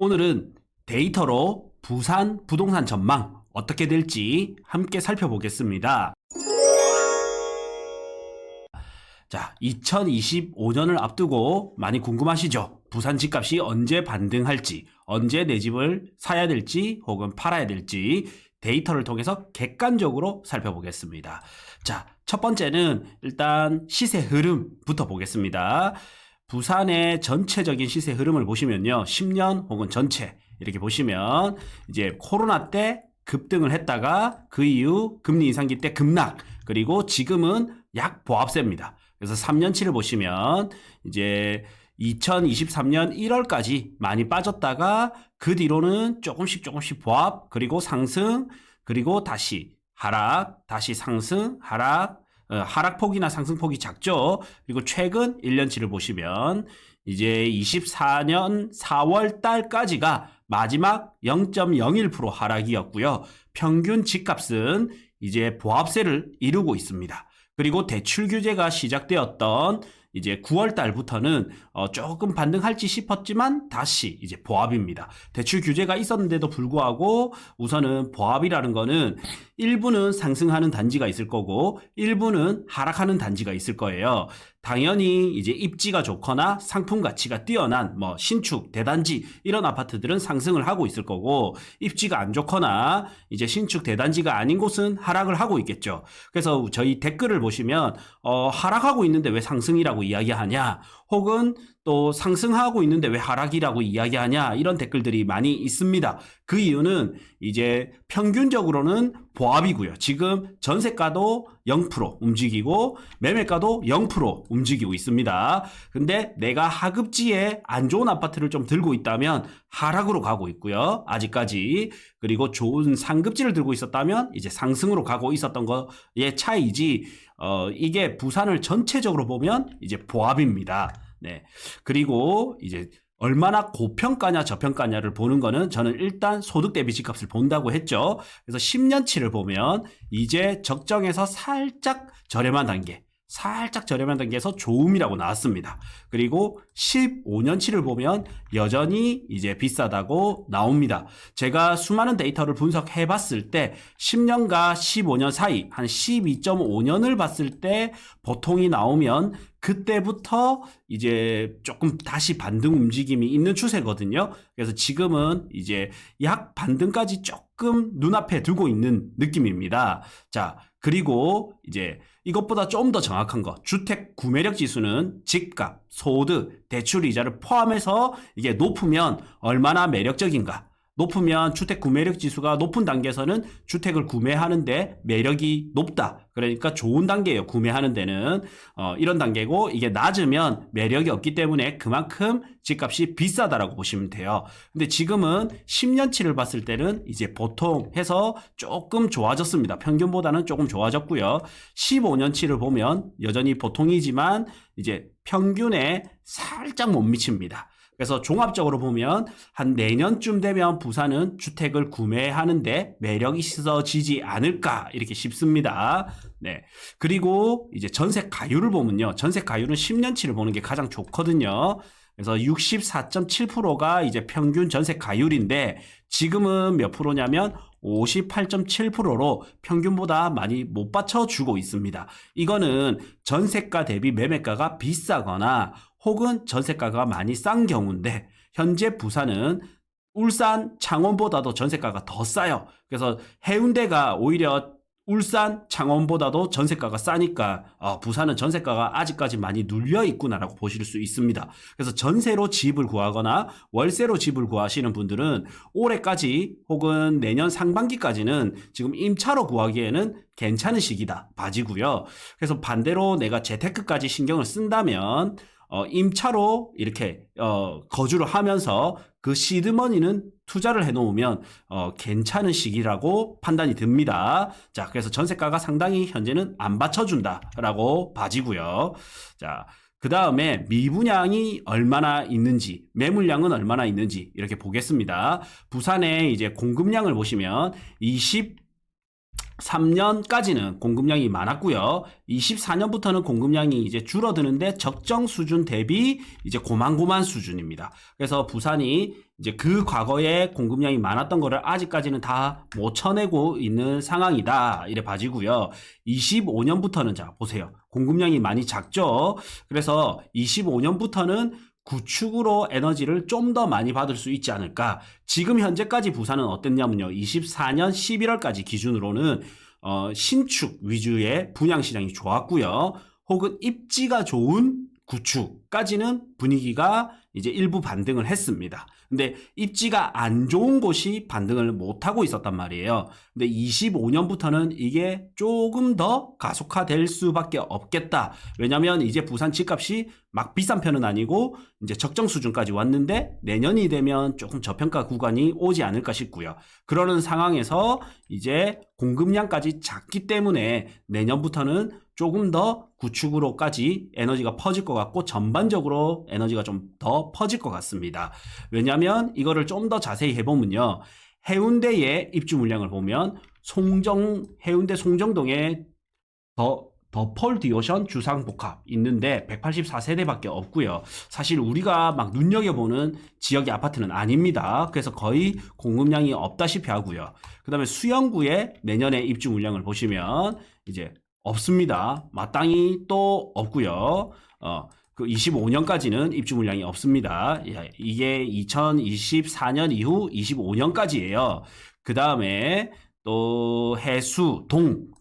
오늘은 데이터로 부산 부동산 전망 어떻게 될지 함께 살펴보겠습니다. 자, 2025년을 앞두고 많이 궁금하시죠? 부산 집값이 언제 반등할지, 언제 내 집을 사야 될지 혹은 팔아야 될지 데이터를 통해서 객관적으로 살펴보겠습니다. 자, 첫 번째는 일단 시세 흐름부터 보겠습니다. 부산의 전체적인 시세 흐름을 보시면요. 10년 혹은 전체 이렇게 보시면 이제 코로나 때 급등을 했다가 그 이후 금리 인상기 때 급락, 그리고 지금은 약 보합세입니다. 그래서 3년치를 보시면 이제 2023년 1월까지 많이 빠졌다가 그 뒤로는 조금씩 보합, 그리고 상승, 그리고 다시 하락, 다시 상승, 하락, 하락폭이나 상승폭이 작죠. 그리고 최근 1년치를 보시면 이제 24년 4월 달까지가 마지막 0.01% 하락이었고요. 평균 집값은 이제 보합세를 이루고 있습니다. 그리고 대출 규제가 시작되었던 이제 9월 달부터는 조금 반등할지 싶었지만 다시 이제 보합입니다. 대출 규제가 있었는데도 불구하고 우선은 보합이라는 거는 일부는 상승하는 단지가 있을 거고 일부는 하락하는 단지가 있을 거예요. 당연히 이제 입지가 좋거나 상품 가치가 뛰어난 뭐 신축, 대단지 이런 아파트들은 상승을 하고 있을 거고, 입지가 안 좋거나 이제 신축, 대단지가 아닌 곳은 하락을 하고 있겠죠. 그래서 저희 댓글을 보시면 하락하고 있는데 왜 상승이라고 이야기하냐, 혹은 또 상승하고 있는데 왜 하락이라고 이야기하냐, 이런 댓글들이 많이 있습니다. 그 이유는 이제 평균적으로는 보합이고요. 지금 전세가도 0% 움직이고 매매가도 0% 움직이고 있습니다. 근데 내가 하급지에 안 좋은 아파트를 좀 들고 있다면 하락으로 가고 있고요. 아직까지. 그리고 좋은 상급지를 들고 있었다면 이제 상승으로 가고 있었던 거의 차이지, 이게 부산을 전체적으로 보면 이제 보합입니다. 네. 그리고 이제 얼마나 고평가냐 저평가냐를 보는 거는 저는 일단 소득 대비 집값을 본다고 했죠. 그래서 10년치를 보면 이제 적정에서 살짝 저렴한 단계에서 좋음이라고 나왔습니다. 그리고 15년치를 보면 여전히 이제 비싸다고 나옵니다. 제가 수많은 데이터를 분석해 봤을 때 10년과 15년 사이 한 12.5년을 봤을 때 보통이 나오면 그때부터 이제 조금 다시 반등 움직임이 있는 추세거든요. 그래서 지금은 이제 약 반등까지 조금 눈앞에 두고 있는 느낌입니다. 자, 그리고 이제 이것보다 좀 더 정확한 거, 주택 구매력 지수는 집값, 소득, 대출 이자를 포함해서 이게 높으면 얼마나 매력적인가. 높으면 주택 구매력 지수가 높은 단계에서는 주택을 구매하는데 매력이 높다. 그러니까 좋은 단계예요. 구매하는 데는. 이런 단계고, 이게 낮으면 매력이 없기 때문에 그만큼 집값이 비싸다라고 보시면 돼요. 근데 지금은 10년치를 봤을 때는 이제 보통 해서 조금 좋아졌습니다. 평균보다는 조금 좋아졌고요. 15년치를 보면 여전히 보통이지만 이제 평균에 살짝 못 미칩니다. 그래서 종합적으로 보면 한 내년쯤 되면 부산은 주택을 구매하는데 매력이 있어지지 않을까 이렇게 싶습니다. 네. 그리고 이제 전세 가율을 보면요. 전세 가율은 10년치를 보는 게 가장 좋거든요. 그래서 64.7%가 이제 평균 전세 가율인데 지금은 몇 프로냐면 58.7%로 평균보다 많이 못 받쳐주고 있습니다. 이거는 전세가 대비 매매가가 비싸거나 혹은 전세가가 많이 싼 경우인데, 현재 부산은 울산, 창원보다도 전세가가 더 싸요. 그래서 해운대가 오히려 울산, 창원보다도 전세가가 싸니까 부산은 전세가가 아직까지 많이 눌려 있구나라고 보실 수 있습니다. 그래서 전세로 집을 구하거나 월세로 집을 구하시는 분들은 올해까지 혹은 내년 상반기까지는 지금 임차로 구하기에는 괜찮은 시기다 봐지고요. 그래서 반대로 내가 재테크까지 신경을 쓴다면 임차로 이렇게 거주를 하면서 그 시드머니는 투자를 해놓으면 괜찮은 시기라고 판단이 듭니다. 자, 그래서 전세가가 상당히 현재는 안 받쳐준다라고 봐지고요. 자, 그 다음에 미분양이 얼마나 있는지, 매물량은 얼마나 있는지 이렇게 보겠습니다. 부산의 이제 공급량을 보시면 3년까지는 공급량이 많았고요. 24년부터는 공급량이 이제 줄어드는데 적정 수준 대비 이제 고만고만 수준입니다. 그래서 부산이 이제 그 과거에 공급량이 많았던 거를 아직까지는 다 못 쳐내고 있는 상황이다. 이래 봐지고요. 25년부터는 자 보세요. 공급량이 많이 작죠. 그래서 25년부터는 구축으로 에너지를 좀 더 많이 받을 수 있지 않을까. 지금 현재까지 부산은 어땠냐면요. 24년 11월까지 기준으로는 신축 위주의 분양시장이 좋았고요. 혹은 입지가 좋은 구축까지는 분위기가 이제 일부 반등을 했습니다. 근데 입지가 안 좋은 곳이 반등을 못하고 있었단 말이에요. 근데 25년부터는 이게 조금 더 가속화될 수밖에 없겠다. 왜냐면 이제 부산 집값이 막 비싼 편은 아니고 이제 적정 수준까지 왔는데 내년이 되면 조금 저평가 구간이 오지 않을까 싶고요. 그러는 상황에서 이제 공급량까지 작기 때문에 내년부터는 조금 더 구축으로까지 에너지가 퍼질 것 같고 전반적으로 에너지가 좀 더 퍼질 것 같습니다. 왜냐하면 이거를 좀 더 자세히 해보면요. 해운대의 입주 물량을 보면 해운대 송정동에 더 폴디오션 주상복합 있는데 184세대밖에 없고요. 사실 우리가 막 눈여겨보는 지역의 아파트는 아닙니다. 그래서 거의 공급량이 없다시피 하고요. 그 다음에 수영구의 내년에 입주 물량을 보시면 이제 없습니다. 마땅히 또 없고요. 그 25년까지는 입주 물량이 없습니다. 이게 2024년 이후 25년까지예요. 그 다음에 또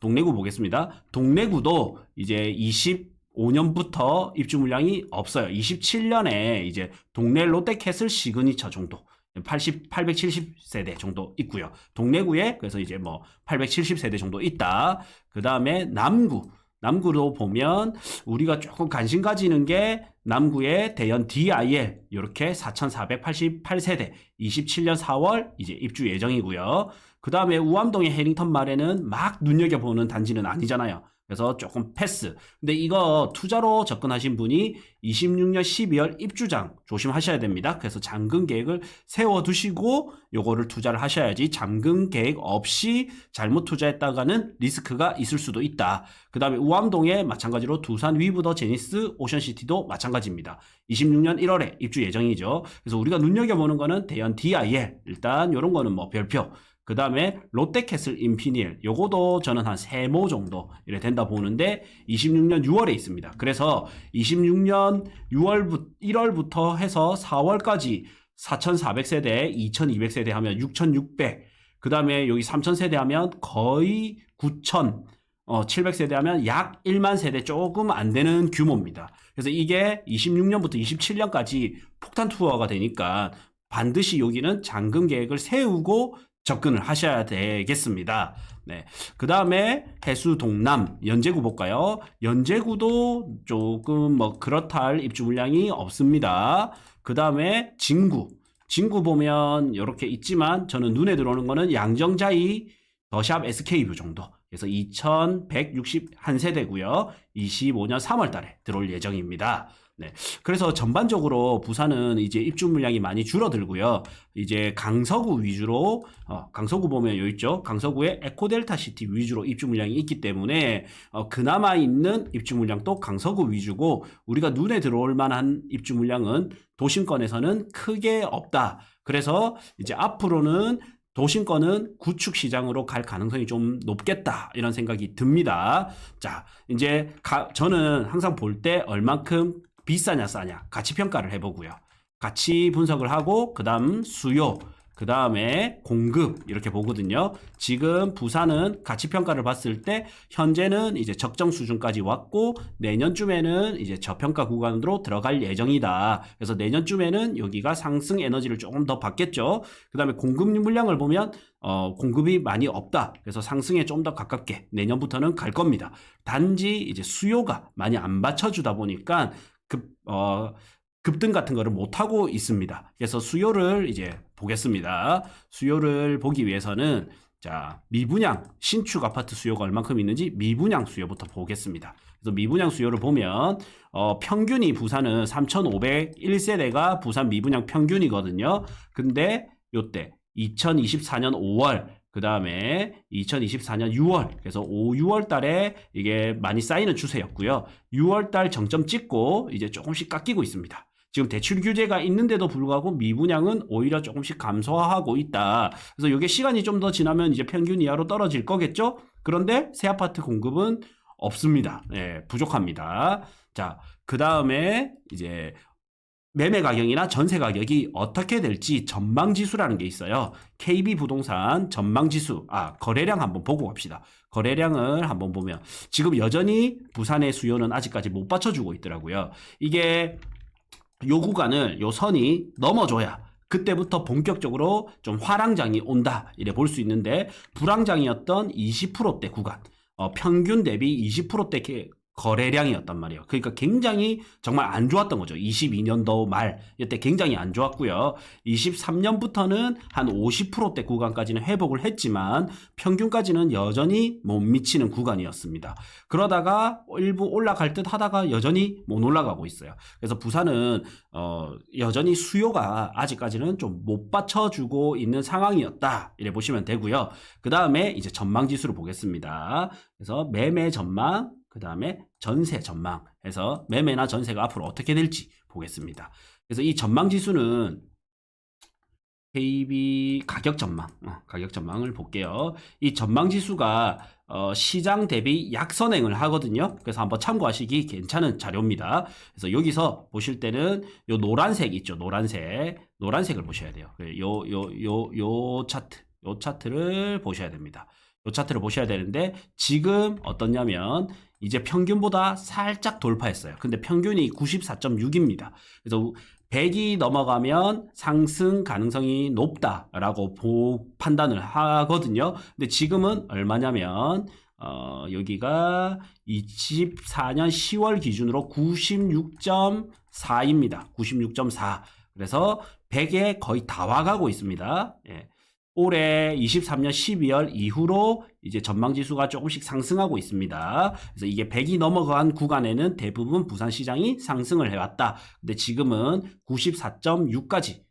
동래구 보겠습니다. 동래구도 이제 25년부터 입주 물량이 없어요. 27년에 이제 동래 롯데캐슬 시그니처 정도 870세대 정도 있고요. 동래구에 그래서 이제 뭐 870세대 정도 있다. 그 다음에 남구로 보면 우리가 조금 관심 가지는 게 남구의 대연 DIL 이렇게 4,488세대 27년 4월 이제 입주 예정이고요. 그 다음에 우암동의 해링턴 말에는 막 눈여겨보는 단지는 아니잖아요. 그래서 조금 패스. 근데 이거 투자로 접근하신 분이 26년 12월 입주장 조심하셔야 됩니다. 그래서 잠금 계획을 세워두시고 요거를 투자를 하셔야지 잠금 계획 없이 잘못 투자했다가는 리스크가 있을 수도 있다. 그 다음에 우암동에 마찬가지로 두산 위브더 제니스 오션시티도 마찬가지입니다. 26년 1월에 입주 예정이죠. 그래서 우리가 눈여겨보는 거는 대연 DIL 일단 요런 거는 뭐 별표. 그 다음에 롯데캐슬 인피니엘 요거도 저는 한 3모 정도 이래 된다 보는데 26년 6월에 있습니다. 그래서 26년 1월부터 해서 4월까지 4,400세대 2,200세대 하면 6,600 그 다음에 여기 3,000세대 하면 거의 9,700세대 하면 약 1만 세대 조금 안 되는 규모입니다. 그래서 이게 26년부터 27년까지 폭탄 투어가 되니까 반드시 여기는 잠금 계획을 세우고 접근을 하셔야 되겠습니다. 네. 그 다음에 해수 동남 연제구 볼까요? 연제구도 조금 뭐 그렇다 할 입주 물량이 없습니다. 그 다음에 진구 보면 이렇게 있지만 저는 눈에 들어오는 거는 양정자이 더샵 SK뷰 정도. 그래서 2,161세대고요. 25년 3월 달에 들어올 예정입니다. 네. 그래서 전반적으로 부산은 이제 입주 물량이 많이 줄어들고요. 이제 강서구 위주로, 강서구 보면 여기 있죠. 강서구에 에코델타 시티 위주로 입주 물량이 있기 때문에, 그나마 있는 입주 물량도 강서구 위주고, 우리가 눈에 들어올 만한 입주 물량은 도심권에서는 크게 없다. 그래서 이제 앞으로는 도심권은 구축 시장으로 갈 가능성이 좀 높겠다 이런 생각이 듭니다. 자, 이제 저는 항상 볼 때 얼만큼 비싸냐 싸냐 가치 평가를 해보고요. 가치 분석을 하고 그 다음 수요, 그 다음에 공급 이렇게 보거든요. 지금 부산은 가치 평가를 봤을 때 현재는 이제 적정 수준까지 왔고 내년쯤에는 이제 저평가 구간으로 들어갈 예정이다. 그래서 내년쯤에는 여기가 상승 에너지를 조금 더 받겠죠. 그 다음에 공급 물량을 보면 공급이 많이 없다. 그래서 상승에 좀 더 가깝게 내년부터는 갈 겁니다. 단지 이제 수요가 많이 안 받쳐주다 보니까 급등 같은 거를 못하고 있습니다. 그래서 수요를 이제 보겠습니다. 수요를 보기 위해서는 자, 미분양, 신축 아파트 수요가 얼만큼 있는지 미분양 수요부터 보겠습니다. 그래서 미분양 수요를 보면 평균이 부산은 3,501세대가 부산 미분양 평균이거든요. 근데 요때 2024년 5월, 그 다음에 2024년 6월, 그래서 5, 6월 달에 이게 많이 쌓이는 추세였고요. 6월 달 정점 찍고 이제 조금씩 깎이고 있습니다. 지금 대출 규제가 있는데도 불구하고 미분양은 오히려 조금씩 감소하고 있다. 그래서 이게 시간이 좀 더 지나면 이제 평균 이하로 떨어질 거겠죠? 그런데 새 아파트 공급은 없습니다. 예, 부족합니다. 자, 그 다음에 이제 매매 가격이나 전세 가격이 어떻게 될지 전망지수라는 게 있어요. KB부동산 전망지수, 거래량 한번 보고 갑시다. 거래량을 한번 보면 지금 여전히 부산의 수요는 아직까지 못 받쳐주고 있더라고요. 이게 요 구간을, 요 선이 넘어줘야 그때부터 본격적으로 좀 화랑장이 온다 이래 볼 수 있는데, 불황장이었던 20%대 구간, 평균 대비 20%대 거래량이었단 말이에요. 그러니까 굉장히 정말 안 좋았던 거죠. 22년도 말 이때 굉장히 안 좋았고요. 23년부터는 한 50%대 구간까지는 회복을 했지만 평균까지는 여전히 못 미치는 구간이었습니다. 그러다가 일부 올라갈 듯 하다가 여전히 못 올라가고 있어요. 그래서 부산은 여전히 수요가 아직까지는 좀 못 받쳐주고 있는 상황이었다 이래 보시면 되고요. 그 다음에 이제 전망지수를 보겠습니다. 그래서 매매 전망, 그 다음에 전세 전망 해서 매매나 전세가 앞으로 어떻게 될지 보겠습니다. 그래서 이 전망지수는 KB 가격 전망, 가격 전망을 볼게요. 이 전망지수가 시장 대비 약선행을 하거든요. 그래서 한번 참고하시기 괜찮은 자료입니다. 그래서 여기서 보실 때는 요 노란색 있죠. 노란색을 보셔야 돼요. 요 차트를 보셔야 됩니다. 요 차트를 보셔야 되는데 지금 어떻냐면 이제 평균보다 살짝 돌파했어요. 근데 평균이 94.6입니다. 그래서 100이 넘어가면 상승 가능성이 높다라고 판단을 하거든요. 근데 지금은 얼마냐면 여기가 24년 10월 기준으로 96.4입니다. 96.4. 그래서 100에 거의 다 와가고 있습니다. 예. 올해 23년 12월 이후로 이제 전망지수가 조금씩 상승하고 있습니다. 그래서 이게 100이 넘어간 구간에는 대부분 부산시장이 상승을 해왔다. 근데 지금은 94.6까지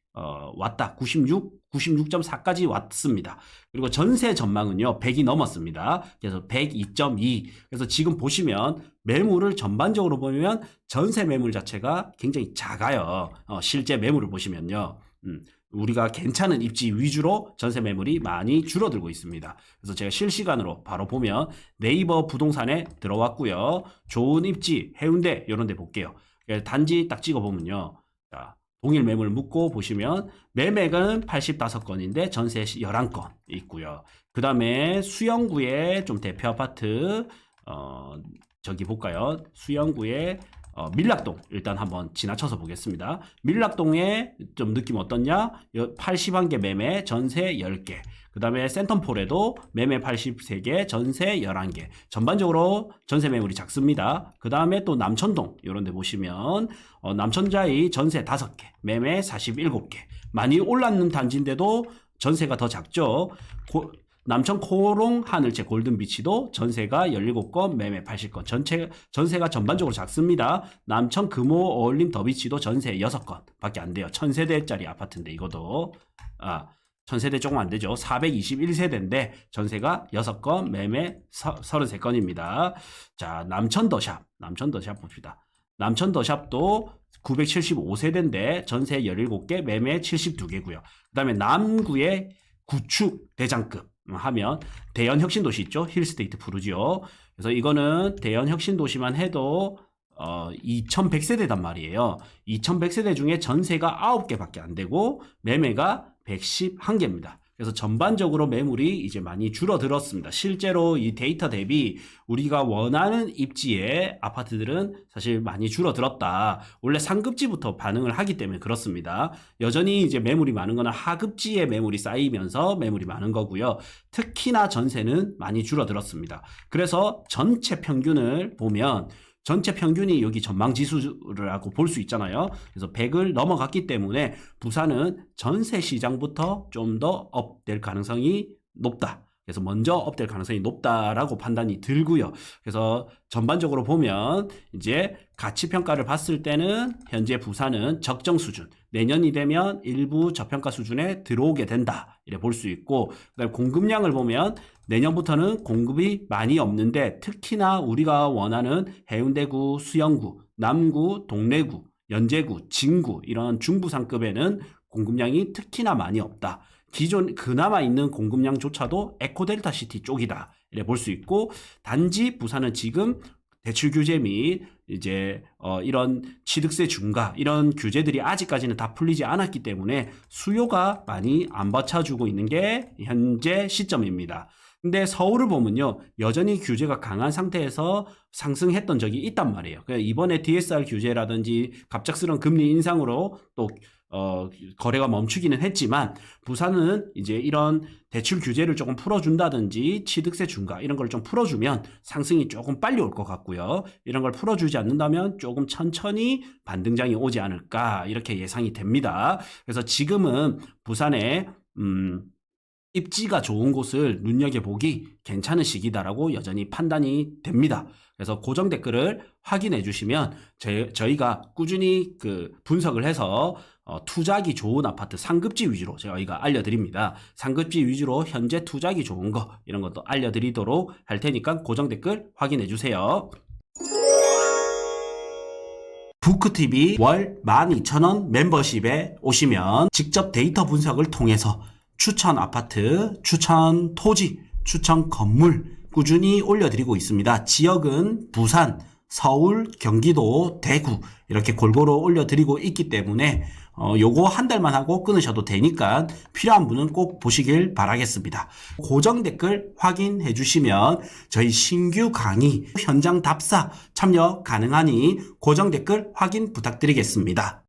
왔다. 96.4까지 왔습니다. 그리고 전세 전망은요, 100이 넘었습니다. 그래서 102.2. 그래서 지금 보시면 매물을 전반적으로 보면 전세 매물 자체가 굉장히 작아요. 실제 매물을 보시면요. 우리가 괜찮은 입지 위주로 전세 매물이 많이 줄어들고 있습니다. 그래서 제가 실시간으로 바로 보면 네이버 부동산에 들어왔고요. 좋은 입지, 해운대 이런 데 볼게요. 단지 딱 찍어보면요. 자, 동일 매물 묻고 보시면 매매는 85건인데 전세 11건 있고요. 그 다음에 수영구의 좀 대표 아파트, 저기 볼까요? 수영구의 밀락동 일단 한번 지나쳐서 보겠습니다. 밀락동에 좀 느낌 어떻냐? 81개 매매, 전세 10개. 그 다음에 센텀폴에도 매매 83개, 전세 11개. 전반적으로 전세 매물이 작습니다. 그 다음에 또 남천동 이런 데 보시면 남천자이 전세 5개, 매매 47개. 많이 올랐는 단지인데도 전세가 더 작죠. 남천 코롱 하늘채 골든비치도 전세가 17건, 매매 80건. 전세가 전반적으로 작습니다. 남천 금호 어울림 더비치도 전세 6건 밖에 안 돼요. 1000세대짜리 아파트인데 이것도 1000세대 조금 안 되죠. 421세대인데 전세가 6건, 매매 33건입니다. 자, 남천더샵 봅시다. 남천더샵도 975세대인데 전세 17개, 매매 72개고요. 그 다음에 남구의 구축 대장급 하면 대연 혁신도시 있죠. 힐스테이트 푸르지오. 그래서 이거는 대연 혁신도시만 해도 2100세대단 말이에요. 2100세대 중에 전세가 9개밖에 안 되고 매매가 111개입니다. 그래서 전반적으로 매물이 이제 많이 줄어들었습니다. 실제로 이 데이터 대비 우리가 원하는 입지의 아파트들은 사실 많이 줄어들었다. 원래 상급지부터 반응을 하기 때문에 그렇습니다. 여전히 이제 매물이 많은 거는 하급지에 매물이 쌓이면서 매물이 많은 거고요. 특히나 전세는 많이 줄어들었습니다. 그래서 전체 평균을 보면 전체 평균이 여기 전망지수라고 볼 수 있잖아요. 그래서 100을 넘어갔기 때문에 부산은 전세 시장부터 좀 더 업될 가능성이 높다. 그래서 먼저 업될 가능성이 높다라고 판단이 들고요. 그래서 전반적으로 보면 이제 가치 평가를 봤을 때는 현재 부산은 적정 수준, 내년이 되면 일부 저평가 수준에 들어오게 된다. 이래 볼 수 있고, 그다음에 공급량을 보면 내년부터는 공급이 많이 없는데 특히나 우리가 원하는 해운대구, 수영구, 남구, 동래구, 연제구, 진구 이런 중부상급에는 공급량이 특히나 많이 없다. 기존 그나마 있는 공급량조차도 에코델타 시티 쪽이다. 이래 볼 수 있고, 단지 부산은 지금 대출 규제 및 이제 이런 취득세 중과 이런 규제들이 아직까지는 다 풀리지 않았기 때문에 수요가 많이 안 받쳐주고 있는 게 현재 시점입니다. 근데 서울을 보면요, 여전히 규제가 강한 상태에서 상승했던 적이 있단 말이에요. 이번에 DSR 규제라든지 갑작스러운 금리 인상으로 또 거래가 멈추기는 했지만, 부산은 이제 이런 대출 규제를 조금 풀어준다든지 취득세 중과 이런 걸 좀 풀어주면 상승이 조금 빨리 올 것 같고요. 이런 걸 풀어주지 않는다면 조금 천천히 반등장이 오지 않을까 이렇게 예상이 됩니다. 그래서 지금은 부산에 입지가 좋은 곳을 눈여겨보기 괜찮은 시기다라고 여전히 판단이 됩니다. 그래서 고정 댓글을 확인해 주시면 저희가 꾸준히 분석을 해서 투자하기 좋은 아파트 상급지 위주로 저희가 알려드립니다. 상급지 위주로 현재 투자하기 좋은 거 이런 것도 알려드리도록 할 테니까 고정 댓글 확인해 주세요. 부크TV 월 12,000원 멤버십에 오시면 직접 데이터 분석을 통해서 추천 아파트, 추천 토지, 추천 건물 꾸준히 올려드리고 있습니다. 지역은 부산, 서울, 경기도, 대구 이렇게 골고루 올려드리고 있기 때문에 요거 한 달만 하고 끊으셔도 되니까 필요한 분은 꼭 보시길 바라겠습니다. 고정 댓글 확인해 주시면 저희 신규 강의 현장 답사 참여 가능하니 고정 댓글 확인 부탁드리겠습니다.